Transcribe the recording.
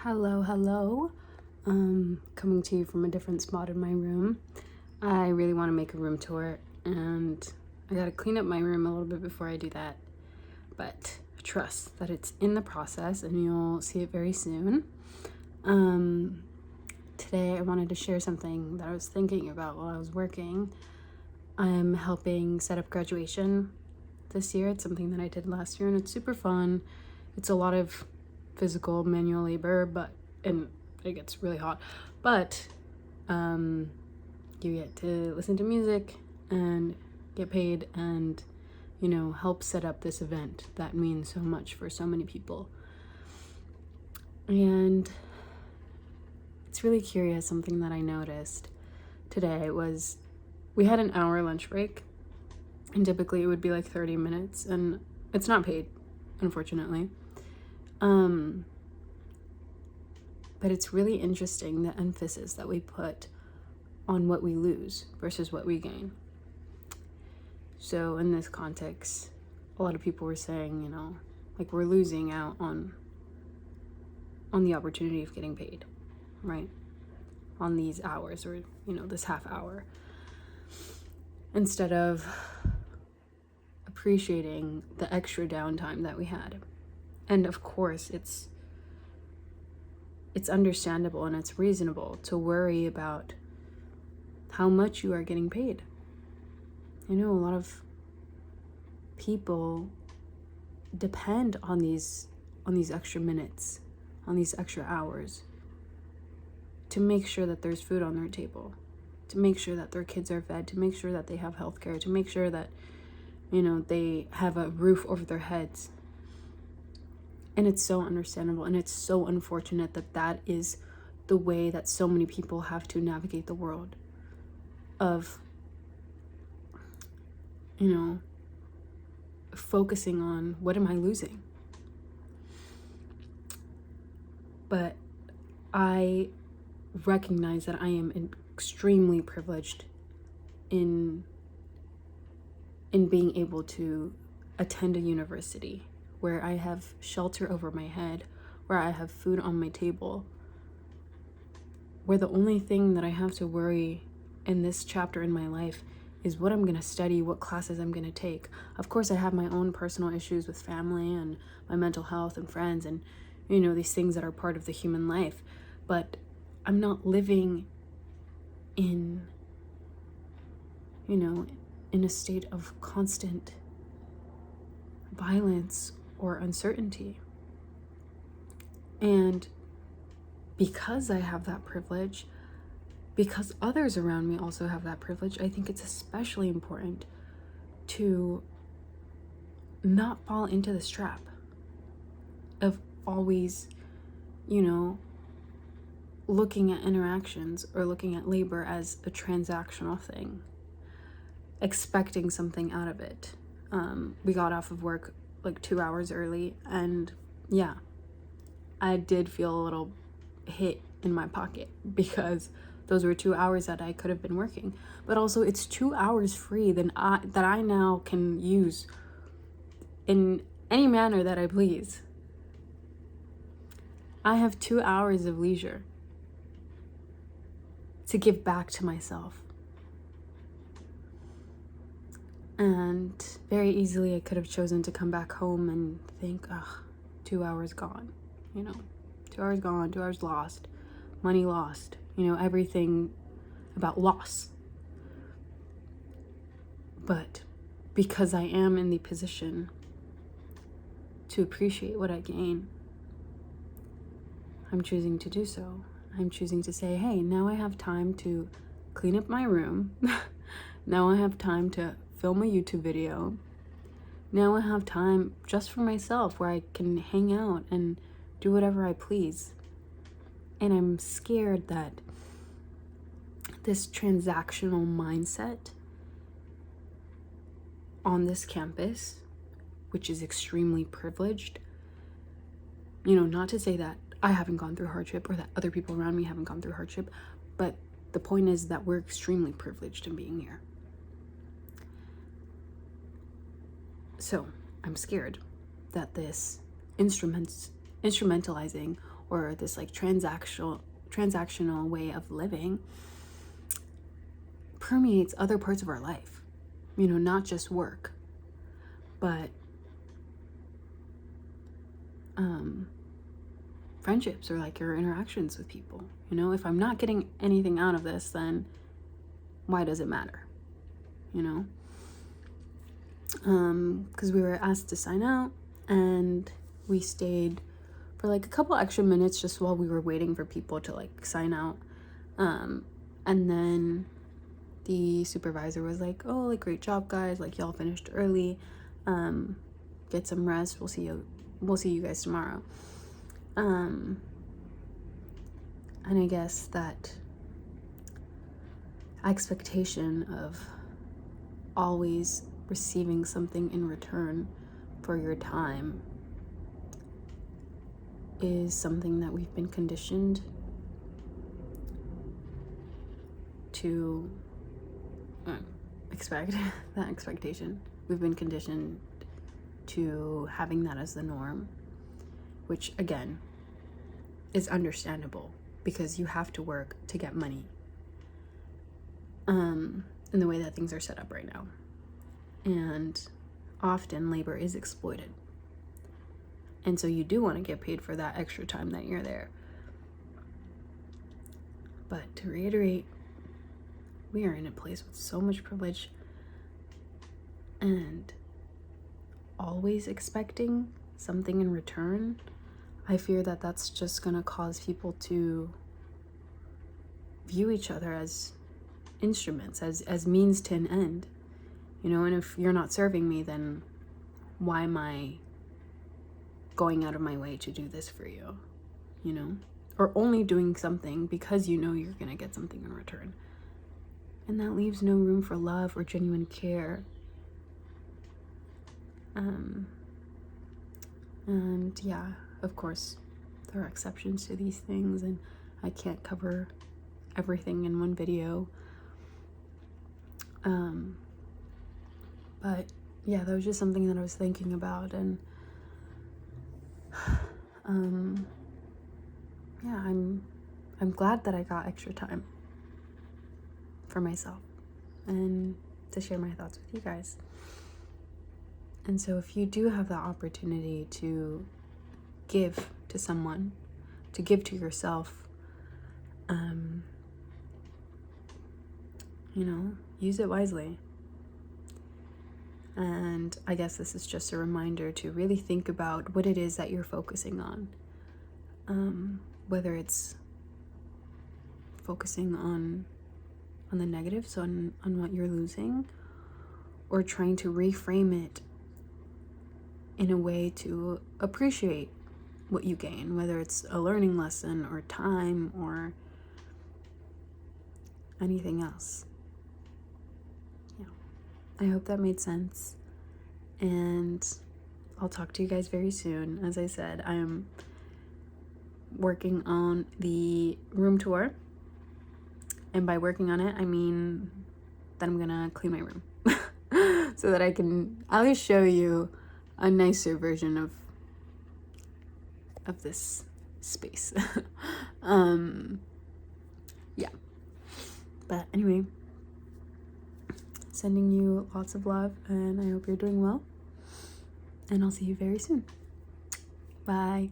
Hello. Coming to you from a different spot in my room. I really want to make a room tour, and I gotta clean up my room a little bit before I do that. But trust that it's in the process, and you'll see it very soon. Today I wanted to share something that I was thinking about while I was working. I'm helping set up graduation this year. It's something that I did last year, and it's super fun. It's a lot of physical manual labor, and it gets really hot, but you get to listen to music and get paid and help set up this event that means so much for so many people. And it's really curious. Something that I noticed today was we had an hour lunch break, and typically it would be like 30 minutes, and it's not paid, unfortunately. But it's really interesting the emphasis that we put on what we lose versus what we gain. So in this context, a lot of people were saying, like we're losing out on the opportunity of getting paid, right? On these hours, or, this half hour. Instead of appreciating the extra downtime that we had. And of course, it's understandable and it's reasonable to worry about how much you are getting paid. A lot of people depend on these extra minutes, on these extra hours, to make sure that there's food on their table, to make sure that their kids are fed, to make sure that they have healthcare, to make sure that they have a roof over their heads. And it's so understandable, and it's so unfortunate that is the way that so many people have to navigate the world of, focusing on what am I losing. But I recognize that I am extremely privileged in being able to attend a university where I have shelter over my head, where I have food on my table, where the only thing that I have to worry in this chapter in my life is what I'm going to study, what classes I'm going to take. Of course, I have my own personal issues with family and my mental health and friends and, these things that are part of the human life. But I'm not living in a state of constant violence or uncertainty. And because I have that privilege, because others around me also have that privilege, I think it's especially important to not fall into this trap of always, looking at interactions or looking at labor as a transactional thing, expecting something out of it. We got off of work like 2 hours early, and yeah, I did feel a little hit in my pocket because those were 2 hours that I could have been working. But also, it's 2 hours free that I now can use in any manner that I please. I have 2 hours of leisure to give back to myself. And very easily I could have chosen to come back home and think, 2 hours gone, 2 hours gone, 2 hours lost, money lost, everything about loss. But because I am in the position to appreciate what I gain, I'm choosing to do so. I'm choosing to say, hey, now I have time to clean up my room. Now I have time to film a YouTube video. Now I have time just for myself where I can hang out and do whatever I please. And I'm scared that this transactional mindset on this campus, which is extremely privileged, not to say that I haven't gone through hardship or that other people around me haven't gone through hardship, but the point is that we're extremely privileged in being here. So I'm scared that this instrumentalizing or this like transactional way of living permeates other parts of our life, you know, not just work, but friendships or like your interactions with people. You know, if I'm not getting anything out of this, then why does it matter? You know? Because we were asked to sign out, and we stayed for like a couple extra minutes just while we were waiting for people to like sign out. And then the supervisor was like, oh, like, great job, guys, like, y'all finished early, get some rest, we'll see you guys tomorrow. And I guess that expectation of always receiving something in return for your time is something that we've been conditioned to expect. That expectation, we've been conditioned to having that as the norm, which again is understandable because you have to work to get money, in the way that things are set up right now. And often labor is exploited, and so you do want to get paid for that extra time that you're there. But to reiterate, we are in a place with so much privilege, and always expecting something in return, I fear that that's just gonna cause people to view each other as instruments, as means to an end, you know. And if you're not serving me, then why am I going out of my way to do this for you, you know? Or only doing something because you know you're gonna get something in return. And that leaves no room for love or genuine care. And yeah, of course, there are exceptions to these things, and I can't cover everything in one video. But yeah, that was just something that I was thinking about, and yeah, I'm glad that I got extra time for myself and to share my thoughts with you guys. And so if you do have that opportunity to give to someone, to give to yourself, you know, use it wisely. And I guess this is just a reminder to really think about what it is that you're focusing on. Whether it's focusing on the negatives, on what you're losing, or trying to reframe it in a way to appreciate what you gain, whether it's a learning lesson or time or anything else. Yeah, I hope that made sense, and I'll talk to you guys very soon. As I said, I am working on the room tour, and by working on it, I mean that I'm gonna clean my room so that I can at least show you a nicer version of this space. Yeah, but anyway, sending you lots of love, and I hope you're doing well, and I'll see you very soon. Bye.